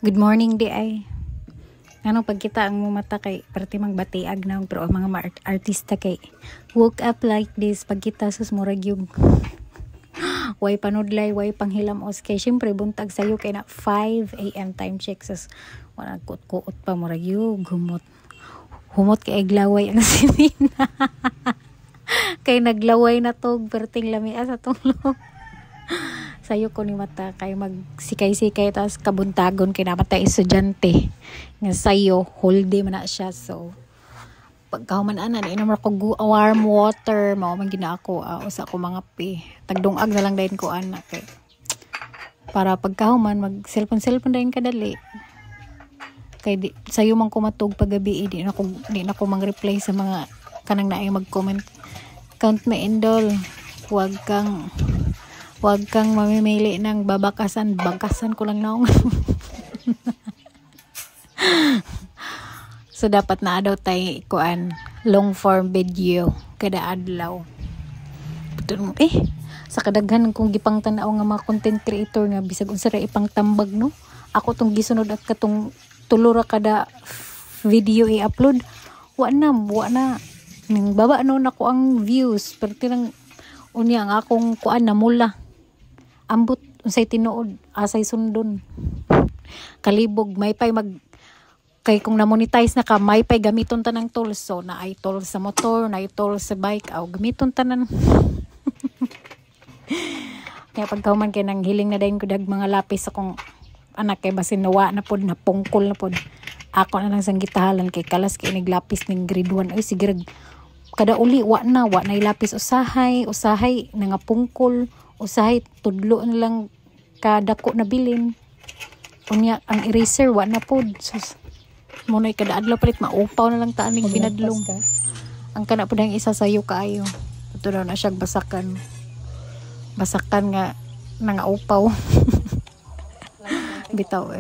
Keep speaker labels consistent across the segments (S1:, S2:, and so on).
S1: Good morning di ay. Ano pagkita ang mata kay perti magbatiag na pero ang mga artista kay woke up like this pagkita sus murag yung way panudlay, way panghilam-os kay syempre buntag sayo kay na 5 AM time check sus wala kuot pa murag yung humot kay glaway ang sinina. Kay naglaway na tog perting lamias atong loob. Sayo ko ni mata kay magsikay-sikay tas kabuntagon kay namatay estudyante nga sayo whole day man na siya, so pagkahuman ana inom ko warm water mao man gina ako usa ko mga tagdungag na lang dayon ko ana kay para pagkahuman mag cellphone dayon kadali kay sayo man ko matug paggabi di na ko mang-reply sa mga kanang naay mag-comment. Count me indol, wag kang mamimili ng bagasan ko lang naong. So dapat na daw tay kuan long form video kada adlaw. Sa kadaghan kong gipang tan-aw nga mga content creator nga bisag unsa ra ipang tambag no. Ako tong gisunod at katong tulo ra kada video i-upload. Wa na ning baba no nako ang views pero tinang unya ang akong kuan na mula. Ambot unsay tinuod asay sundon kalibog may pay kay kung na-monetize na ka may pay gamiton tanang tools, so na ay tools sa motor na ay tools sa bike aw gamiton tanan. Kaya pagkahuman kay nang hiling na dayon ko dag mga lapis akong anak kay basin nawa na pod na pungkol na pod ako na lang sang gitahalan kay kalas kay naglapis ning grade 1 ay sige kada uli wa na ilapis usahay nga pungkol usahay tudlo na lang kadako na bilin unya ang eraser wa na pod sus munay kada adlaw palit maupaw na lang taan ning pinadlong ang kana pod ang isa sayo kaayo ito daw na siya basakan nga nangaupaw. Bitaw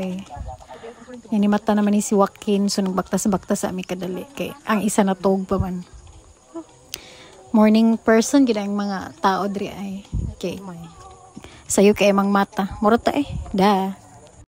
S1: yan mata naman ni si Joaquin so nagbaktas sa ami kadali kay ang isa na tog pa man morning person gid ang mga tao diri ay okay sayo kay mang mata mura ta da